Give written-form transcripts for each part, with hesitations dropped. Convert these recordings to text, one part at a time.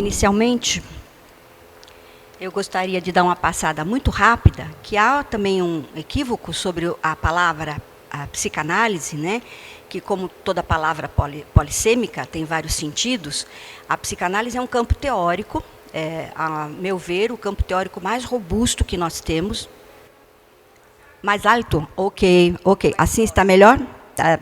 Inicialmente, eu gostaria de dar uma passada muito rápida, que há também um equívoco sobre a palavra a psicanálise, né? Que, como toda palavra polissêmica, tem vários sentidos. A psicanálise é um campo teórico, a meu ver, o campo teórico mais robusto que nós temos. Mais alto? Ok. Assim está melhor? Tá.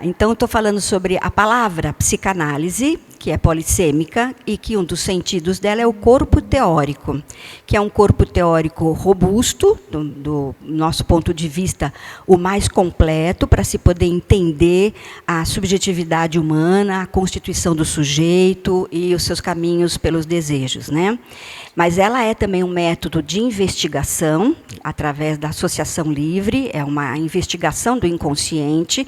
Então, estou falando sobre a palavra psicanálise, que é polissêmica, e que um dos sentidos dela é o corpo teórico, que é um corpo teórico robusto, do nosso ponto de vista, o mais completo, para se poder entender a subjetividade humana, a constituição do sujeito e os seus caminhos pelos desejos, né? Mas ela é também um método de investigação, através da associação livre, é uma investigação do inconsciente,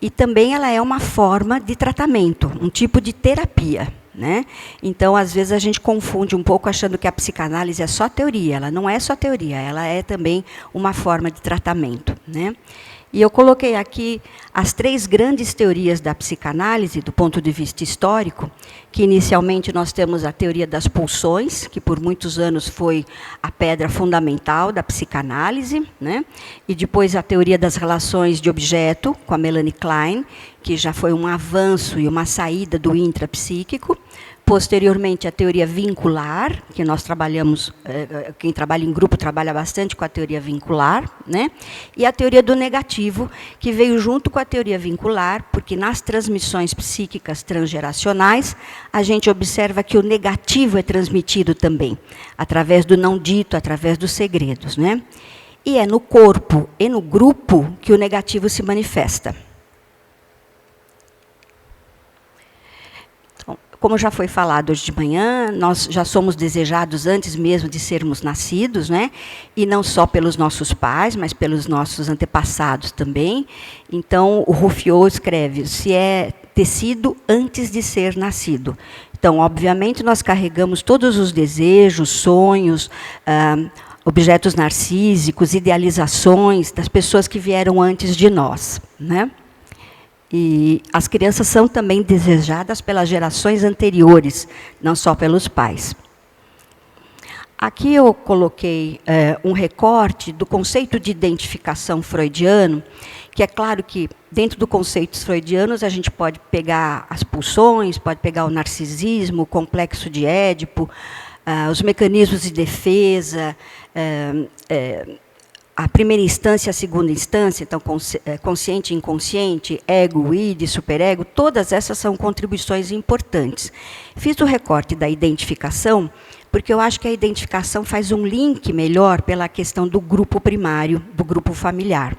e também ela é uma forma de tratamento, um tipo de terapia, né? Então, às vezes, a gente confunde um pouco achando que a psicanálise é só teoria. Ela não é só teoria, ela é também uma forma de tratamento, né? E eu coloquei aqui as 3 grandes teorias da psicanálise, do ponto de vista histórico, que inicialmente nós temos a teoria das pulsões, que por muitos anos foi a pedra fundamental da psicanálise, né? E depois a teoria das relações de objeto, com a Melanie Klein, que já foi um avanço e uma saída do intrapsíquico. Posteriormente, a teoria vincular, que nós trabalhamos, quem trabalha em grupo trabalha bastante com a teoria vincular, né? E a teoria do negativo, que veio junto com a teoria vincular, porque nas transmissões psíquicas transgeracionais, a gente observa que o negativo é transmitido também, através do não dito, através dos segredos, né? E é no corpo e no grupo que o negativo se manifesta. Como já foi falado hoje de manhã, nós já somos desejados antes mesmo de sermos nascidos, né? E não só pelos nossos pais, mas pelos nossos antepassados também. Então, o Ruffiot escreve, se é tecido antes de ser nascido. Então, obviamente, nós carregamos todos os desejos, sonhos, objetos narcísicos, idealizações das pessoas que vieram antes de nós, né? E as crianças são também desejadas pelas gerações anteriores, não só pelos pais. Aqui eu coloquei um recorte do conceito de identificação freudiano, que é claro que, dentro dos conceitos freudianos, a gente pode pegar as pulsões, pode pegar o narcisismo, o complexo de Édipo, os mecanismos de defesa, a primeira instância e a segunda instância, então, consciente e inconsciente, ego, id, superego, todas essas são contribuições importantes. Fiz o recorte da identificação, porque eu acho que a identificação faz um link melhor pela questão do grupo primário, do grupo familiar.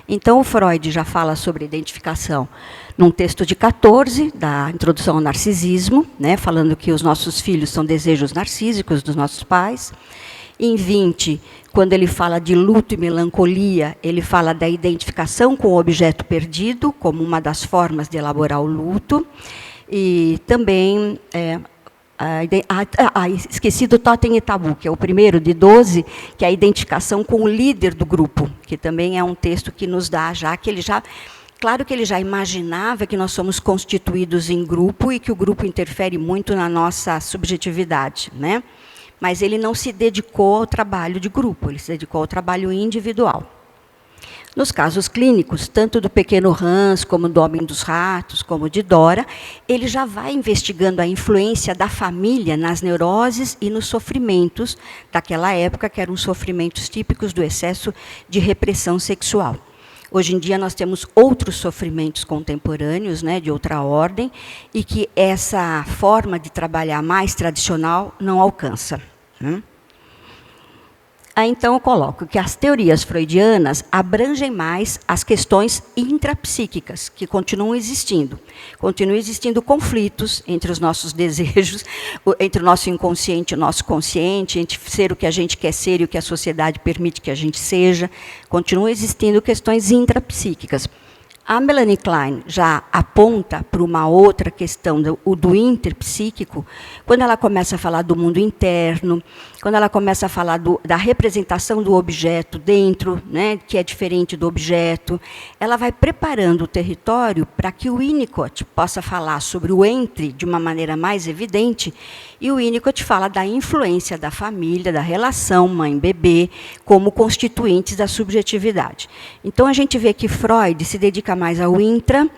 Então, o Freud já fala sobre identificação num texto de 14, da Introdução ao Narcisismo, né, falando que os nossos filhos são desejos narcísicos dos nossos pais. Em 20, quando ele fala de luto e melancolia, ele fala da identificação com o objeto perdido, como uma das formas de elaborar o luto. E também, esqueci do Totem e Tabu, que é o primeiro, de 12, que é a identificação com o líder do grupo, que também é um texto que nos dá, claro que ele já imaginava que nós somos constituídos em grupo e que o grupo interfere muito na nossa subjetividade, né? Mas ele não se dedicou ao trabalho de grupo, ele se dedicou ao trabalho individual. Nos casos clínicos, tanto do pequeno Hans, como do Homem dos Ratos, como de Dora, ele já vai investigando a influência da família nas neuroses e nos sofrimentos daquela época, que eram sofrimentos típicos do excesso de repressão sexual. Hoje em dia, nós temos outros sofrimentos contemporâneos, né, de outra ordem, e que essa forma de trabalhar mais tradicional não alcança. Aí, então, eu coloco que as teorias freudianas abrangem mais as questões intrapsíquicas, que continuam existindo. Continuam existindo conflitos entre os nossos desejos, entre o nosso inconsciente e o nosso consciente, entre ser o que a gente quer ser e o que a sociedade permite que a gente seja. Continuam existindo questões intrapsíquicas. A Melanie Klein já aponta para uma outra questão do interpsíquico, quando ela começa a falar do mundo interno, quando ela começa a falar da representação do objeto dentro, né, que é diferente do objeto. Ela vai preparando o território para que o Winnicott possa falar sobre o entre de uma maneira mais evidente, e o Winnicott fala da influência da família, da relação mãe-bebê, como constituintes da subjetividade. Então, a gente vê que Freud se dedica mais ao intra,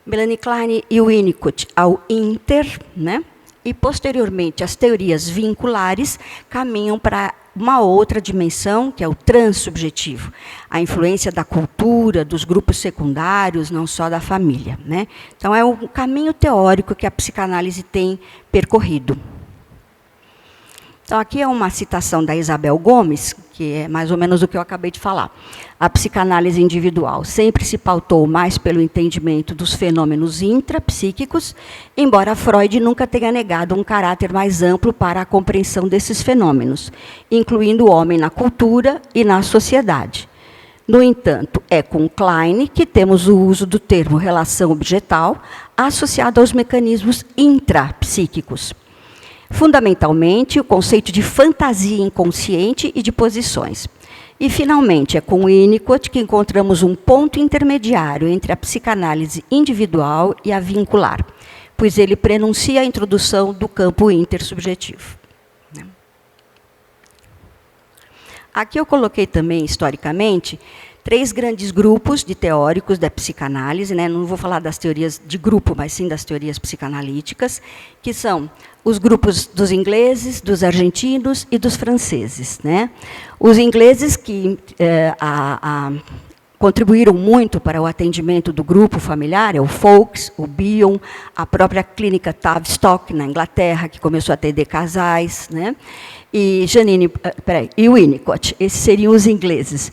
Melanie Klein e o Winnicott ao inter, né? E, posteriormente, as teorias vinculares caminham para uma outra dimensão, que é o transsubjetivo, a influência da cultura, dos grupos secundários, não só da família, né? Então, é um caminho teórico que a psicanálise tem percorrido. Então, aqui é uma citação da Isabel Gomes, que é mais ou menos o que eu acabei de falar. A psicanálise individual sempre se pautou mais pelo entendimento dos fenômenos intrapsíquicos, embora Freud nunca tenha negado um caráter mais amplo para a compreensão desses fenômenos, incluindo o homem na cultura e na sociedade. No entanto, é com Klein que temos o uso do termo relação objetal associado aos mecanismos intrapsíquicos. Fundamentalmente, o conceito de fantasia inconsciente e de posições. E, finalmente, é com Winnicott que encontramos um ponto intermediário entre a psicanálise individual e a vincular, pois ele prenuncia a introdução do campo intersubjetivo. Aqui eu coloquei também, historicamente, 3 grandes grupos de teóricos da psicanálise, né? Não vou falar das teorias de grupo, mas sim das teorias psicanalíticas, que são os grupos dos ingleses, dos argentinos e dos franceses, né? Os ingleses que contribuíram muito para o atendimento do grupo familiar, é o Foulkes, o Bion, a própria clínica Tavistock, na Inglaterra, que começou a atender casais, né? E e Winnicott, esses seriam os ingleses.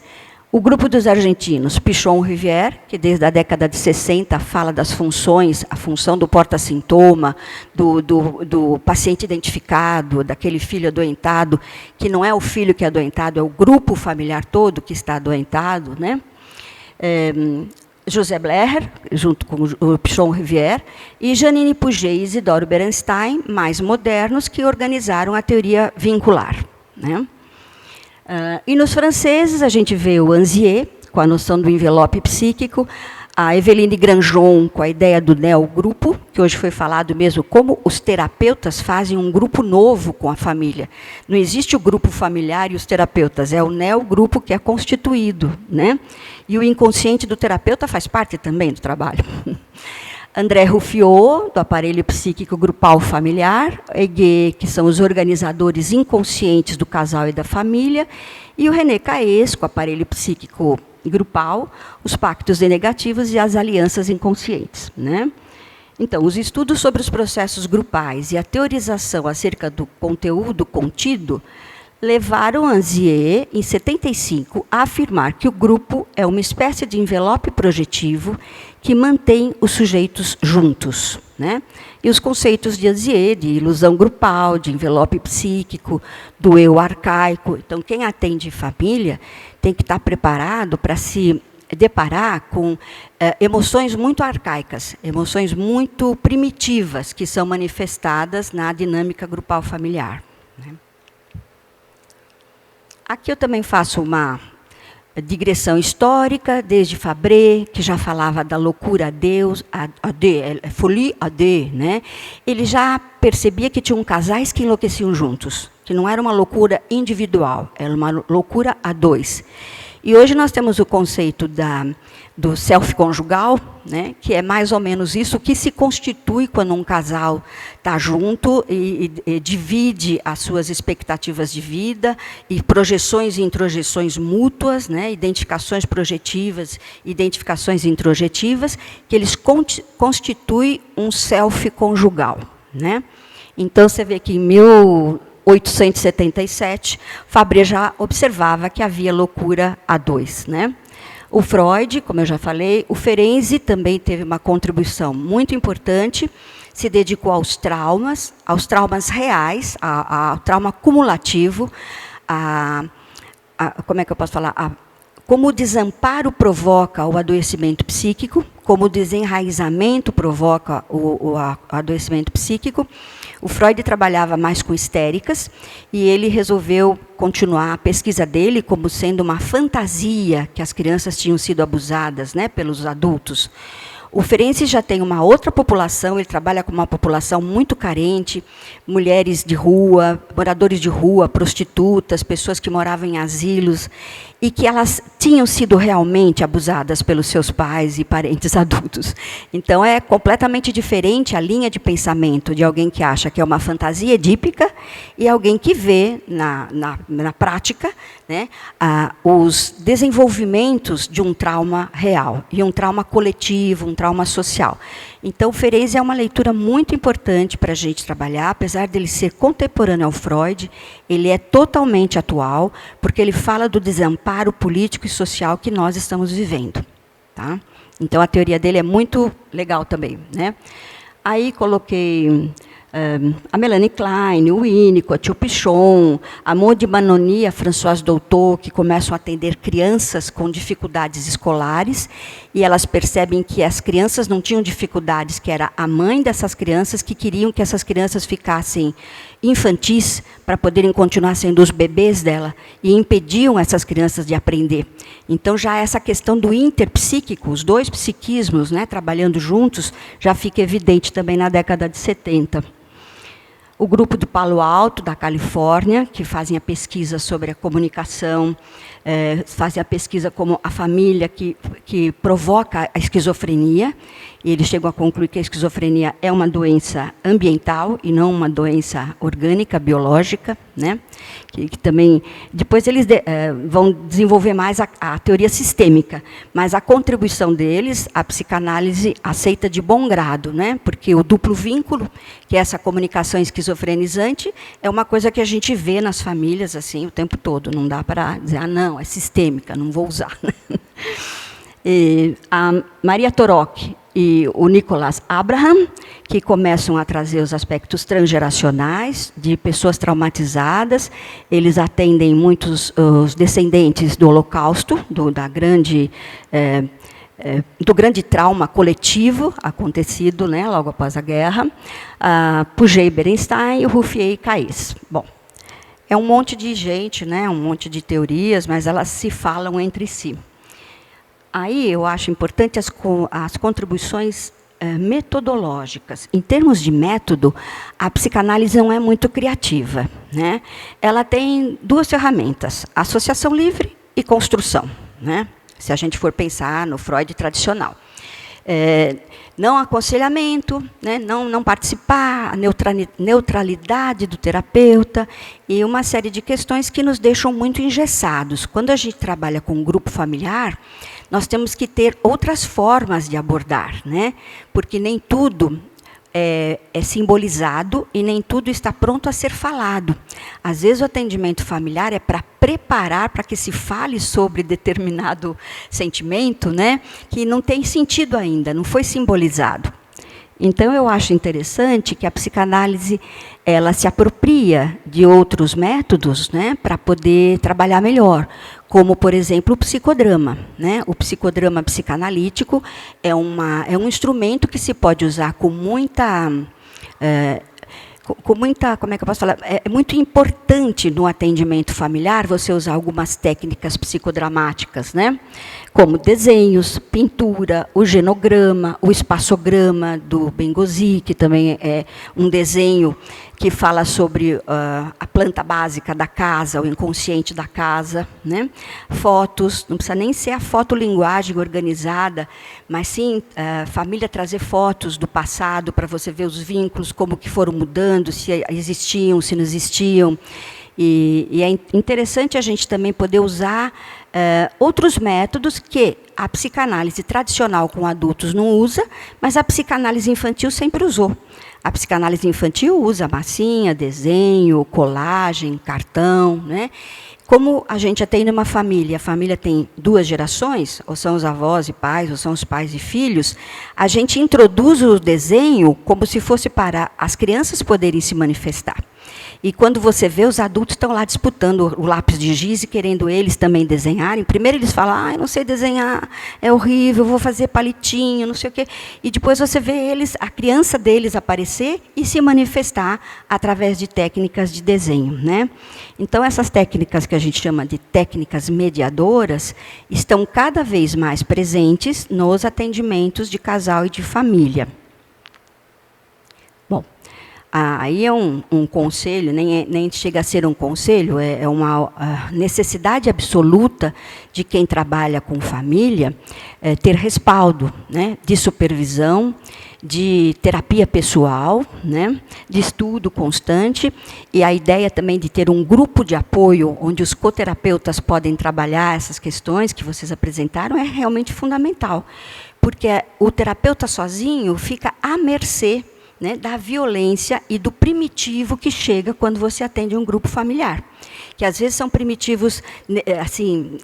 O grupo dos argentinos, Pichon Rivière, que desde a década de 60 fala das funções, a função do porta-sintoma, do paciente identificado, daquele filho adoentado, que não é o filho que é adoentado, é o grupo familiar todo que está adoentado, né? José Bleher, junto com o Pichon Rivière, e Janine Puget e Isidoro Berenstein, mais modernos, que organizaram a teoria vincular, né? E nos franceses, a gente vê o Anzier, com a noção do envelope psíquico, a Eveline Granjon, com a ideia do neogrupo, que hoje foi falado mesmo, como os terapeutas fazem um grupo novo com a família. Não existe o grupo familiar e os terapeutas, é o neogrupo que é constituído, né? E o inconsciente do terapeuta faz parte também do trabalho. André Ruffiot, do aparelho psíquico grupal familiar, Heger, que são os organizadores inconscientes do casal e da família, e o René Caes, com o aparelho psíquico grupal, os pactos negativos e as alianças inconscientes, né? Então, os estudos sobre os processos grupais e a teorização acerca do conteúdo contido levaram Anzier, em 75, a afirmar que o grupo é uma espécie de envelope projetivo que mantém os sujeitos juntos, né? E os conceitos de Anzier, de ilusão grupal, de envelope psíquico, do eu arcaico. Então, quem atende família tem que estar preparado para se deparar com emoções muito arcaicas, emoções muito primitivas, que são manifestadas na dinâmica grupal familiar, né? Aqui eu também faço uma digressão histórica, desde Fabre, que já falava da loucura a Deus, folie à deux, né? Ele já percebia que tinham casais que enlouqueciam juntos, que não era uma loucura individual, era uma loucura a dois. E hoje nós temos o conceito do self-conjugal, né, que é mais ou menos isso, que se constitui quando um casal está junto e divide as suas expectativas de vida e projeções e introjeções mútuas, né, identificações projetivas, identificações introjetivas, que eles constituem um self-conjugal, né? Então, você vê que em 1877, Fabre já observava que havia loucura a dois, né? O Freud, como eu já falei, o Ferenczi também teve uma contribuição muito importante, se dedicou aos traumas reais, ao trauma cumulativo, como é que eu posso falar? Como o desamparo provoca o adoecimento psíquico, como o desenraizamento provoca o adoecimento psíquico, o Freud trabalhava mais com histéricas e ele resolveu continuar a pesquisa dele como sendo uma fantasia que as crianças tinham sido abusadas, né, pelos adultos. O Ferenczi já tem uma outra população, ele trabalha com uma população muito carente, mulheres de rua, moradores de rua, prostitutas, pessoas que moravam em asilos, e que elas tinham sido realmente abusadas pelos seus pais e parentes adultos. Então, é completamente diferente a linha de pensamento de alguém que acha que é uma fantasia edípica e alguém que vê, na prática, né, os desenvolvimentos de um trauma real, e um trauma coletivo, um trauma social. Então, o Ferenczi é uma leitura muito importante para a gente trabalhar, apesar dele ser contemporâneo ao Freud, ele é totalmente atual, porque ele fala do desamparo político e social que nós estamos vivendo. Tá? Então, a teoria dele é muito legal também. Né? Aí, coloquei a Melanie Klein, o Winnicott, o Pichon, a Maud Manoni, a Françoise Doutot, que começam a atender crianças com dificuldades escolares, e elas percebem que as crianças não tinham dificuldades, que era a mãe dessas crianças que queriam que essas crianças ficassem infantis para poderem continuar sendo os bebês dela, e impediam essas crianças de aprender. Então, já essa questão do interpsíquico, os dois psiquismos, né, trabalhando juntos, já fica evidente também na década de 70. O grupo do Palo Alto, da Califórnia, que fazem a pesquisa sobre a comunicação, fazem a pesquisa como a família que provoca a esquizofrenia, e eles chegam a concluir que a esquizofrenia é uma doença ambiental e não uma doença orgânica, biológica, né? Que também, depois eles vão desenvolver mais a teoria sistêmica, mas a contribuição deles, a psicanálise aceita de bom grado, né? Porque o duplo vínculo, que é essa comunicação esquizofrenizante, é uma coisa que a gente vê nas famílias assim o tempo todo, não dá para dizer, não, é sistêmica, não vou usar. E a Maria Torok e o Nicholas Abraham, que começam a trazer os aspectos transgeracionais de pessoas traumatizadas. Eles atendem muitos os descendentes do Holocausto, do grande trauma coletivo acontecido, né, logo após a guerra. Puget Berenstein e Ruffier Caís. Bom, é um monte de gente, né, um monte de teorias, mas elas se falam entre si. Aí eu acho importante as contribuições metodológicas. Em termos de método, a psicanálise não é muito criativa, né? Ela tem duas ferramentas, associação livre e construção, né? Se a gente for pensar no Freud tradicional. Não aconselhamento, né? não participar, a neutralidade do terapeuta e uma série de questões que nos deixam muito engessados. Quando a gente trabalha com um grupo familiar, nós temos que ter outras formas de abordar, né? Porque nem tudo é simbolizado e nem tudo está pronto a ser falado. Às vezes o atendimento familiar é para preparar para que se fale sobre determinado sentimento, né, que não tem sentido ainda, não foi simbolizado. Então, eu acho interessante que a psicanálise ela se apropria de outros métodos, né, para poder trabalhar melhor, como, por exemplo, o psicodrama. Né? O psicodrama psicanalítico é um instrumento que se pode usar com muita... como é que eu posso falar? É muito importante no atendimento familiar você usar algumas técnicas psicodramáticas, né? Como desenhos, pintura, o genograma, o espaçograma do Bengozi, que também é um desenho que fala sobre a planta básica da casa, o inconsciente da casa, né? Fotos, não precisa nem ser a fotolinguagem organizada, mas sim a família trazer fotos do passado para você ver os vínculos, como que foram mudando, se existiam, se não existiam. E é interessante a gente também poder usar outros métodos que a psicanálise tradicional com adultos não usa, mas a psicanálise infantil sempre usou. A psicanálise infantil usa massinha, desenho, colagem, cartão, né? Como a gente atende uma família, a família tem duas gerações, ou são os avós e pais, ou são os pais e filhos, a gente introduz o desenho como se fosse para as crianças poderem se manifestar. E quando você vê, os adultos estão lá disputando o lápis de giz e querendo eles também desenharem. Primeiro eles falam, eu não sei desenhar, é horrível, vou fazer palitinho, não sei o quê. E depois você vê eles, a criança deles aparecer e se manifestar através de técnicas de desenho, né? Então, essas técnicas que a gente chama de técnicas mediadoras estão cada vez mais presentes nos atendimentos de casal e de família. Bom, aí é um conselho, nem chega a ser um conselho, é uma necessidade absoluta de quem trabalha com família ter respaldo, né, de supervisão, de terapia pessoal, né, de estudo constante, e a ideia também de ter um grupo de apoio onde os coterapeutas podem trabalhar essas questões que vocês apresentaram é realmente fundamental, porque o terapeuta sozinho fica à mercê, né, da violência e do primitivo que chega quando você atende um grupo familiar. Que às vezes são primitivos, assim,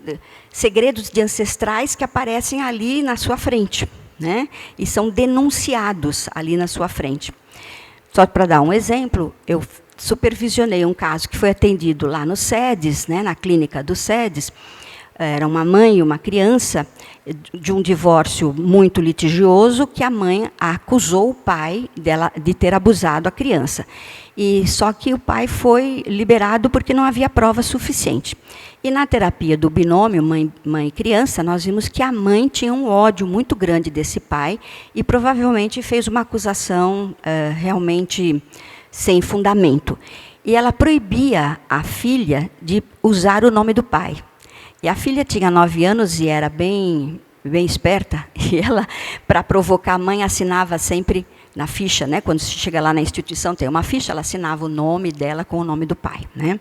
segredos de ancestrais que aparecem ali na sua frente, né, e são denunciados ali na sua frente. Só para dar um exemplo, eu supervisionei um caso que foi atendido lá no SEDES, né, na clínica do SEDES. Era uma mãe e uma criança de um divórcio muito litigioso, que a mãe acusou o pai dela de ter abusado a criança. E só que o pai foi liberado porque não havia prova suficiente. E na terapia do binômio mãe e criança, nós vimos que a mãe tinha um ódio muito grande desse pai e provavelmente fez uma acusação realmente sem fundamento. E ela proibia a filha de usar o nome do pai. E a filha tinha 9 anos e era bem esperta, e ela, para provocar a mãe, assinava sempre na ficha, né? Quando se chega lá na instituição, tem uma ficha, ela assinava o nome dela com o nome do pai, né?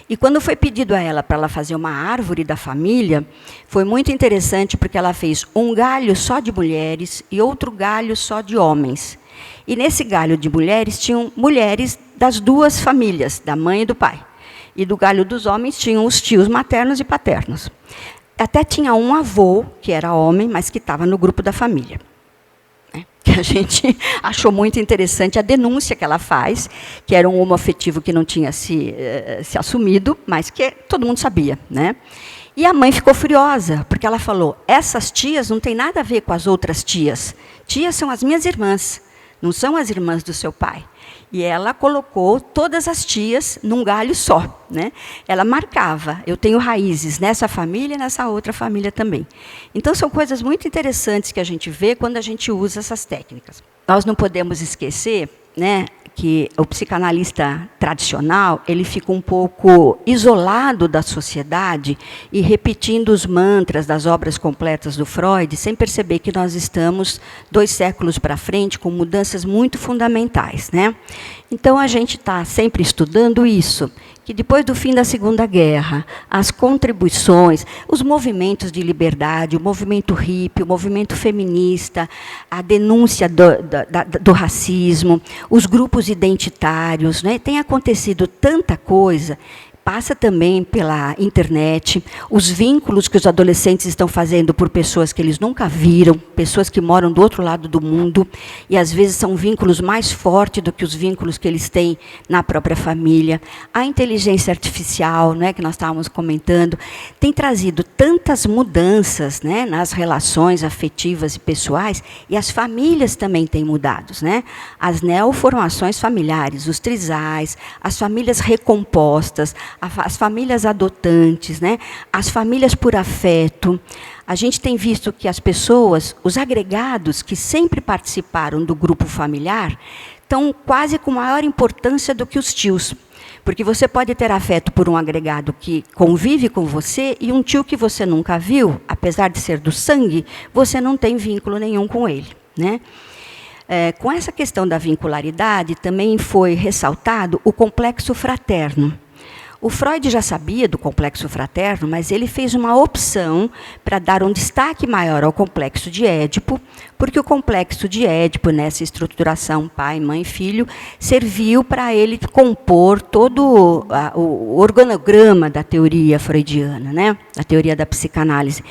E quando foi pedido a ela para ela fazer uma árvore da família, foi muito interessante, porque ela fez um galho só de mulheres e outro galho só de homens. E nesse galho de mulheres, tinham mulheres das duas famílias, da mãe e do pai. E do galho dos homens tinham os tios maternos e paternos. Até tinha um avô, que era homem, mas que estava no grupo da família. Que a gente achou muito interessante a denúncia que ela faz, que era um homoafetivo que não tinha se assumido, mas que todo mundo sabia, né? E a mãe ficou furiosa, porque ela falou, essas tias não têm nada a ver com as outras tias. Tias são as minhas irmãs, não são as irmãs do seu pai. E ela colocou todas as tias num galho só, né? Ela marcava, eu tenho raízes nessa família e nessa outra família também. Então, são coisas muito interessantes que a gente vê quando a gente usa essas técnicas. Nós não podemos esquecer, né, que o psicanalista tradicional, ele fica um pouco isolado da sociedade e repetindo os mantras das obras completas do Freud, sem perceber que nós estamos 2 séculos para frente com mudanças muito fundamentais, né? Então, a gente está sempre estudando isso, que depois do fim da Segunda Guerra, as contribuições, os movimentos de liberdade, o movimento hippie, o movimento feminista, a denúncia do racismo, os grupos identitários, né? Tem acontecido tanta coisa, passa também pela internet, os vínculos que os adolescentes estão fazendo por pessoas que eles nunca viram, pessoas que moram do outro lado do mundo, e às vezes são vínculos mais fortes do que os vínculos que eles têm na própria família. A inteligência artificial, né, que nós estávamos comentando, tem trazido tantas mudanças, né, nas relações afetivas e pessoais, e as famílias também têm mudado, né? As neoformações familiares, os trisais, as famílias recompostas, as famílias adotantes, né? As famílias por afeto. A gente tem visto que as pessoas, os agregados que sempre participaram do grupo familiar, estão quase com maior importância do que os tios. Porque você pode ter afeto por um agregado que convive com você e um tio que você nunca viu, apesar de ser do sangue, você não tem vínculo nenhum com ele, né? Com essa questão da vincularidade, também foi ressaltado o complexo fraterno. O Freud já sabia do complexo fraterno, mas ele fez uma opção para dar um destaque maior ao complexo de Édipo, porque o complexo de Édipo, nessa estruturação pai, mãe, filho, serviu para ele compor todo o organograma da teoria freudiana, né? Da teoria da psicanálise.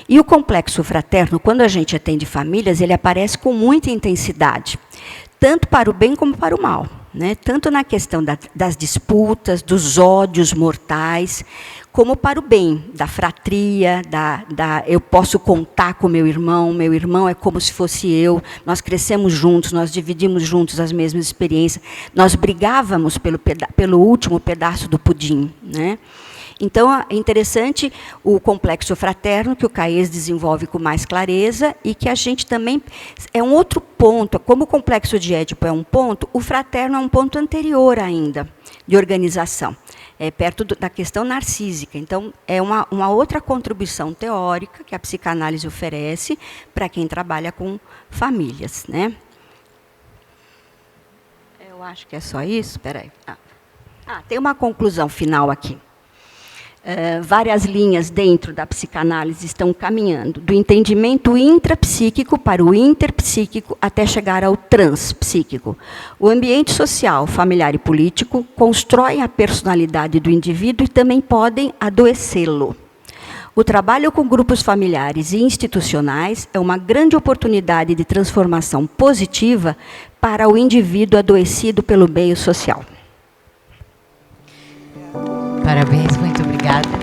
E o complexo fraterno, quando a gente atende famílias, ele aparece com muita intensidade, tanto para o bem como para o mal. né? Tanto na questão das disputas, dos ódios mortais, como para o bem, da fratria, eu posso contar com meu irmão é como se fosse eu, nós crescemos juntos, nós dividimos juntos as mesmas experiências, nós brigávamos pelo último pedaço do pudim, né? Então, é interessante o complexo fraterno, que o Caes desenvolve com mais clareza, e que a gente também... É um outro ponto, como o complexo de Édipo é um ponto, o fraterno é um ponto anterior ainda, de organização, perto da questão narcísica. Então, é uma outra contribuição teórica que a psicanálise oferece para quem trabalha com famílias, né? Eu acho que é só isso. Espera aí. Tem uma conclusão final aqui. Várias linhas dentro da psicanálise estão caminhando, do entendimento intrapsíquico para o interpsíquico, até chegar ao transpsíquico. O ambiente social, familiar e político constroem a personalidade do indivíduo e também podem adoecê-lo. O trabalho com grupos familiares e institucionais é uma grande oportunidade de transformação positiva para o indivíduo adoecido pelo meio social. Parabéns, muito obrigada.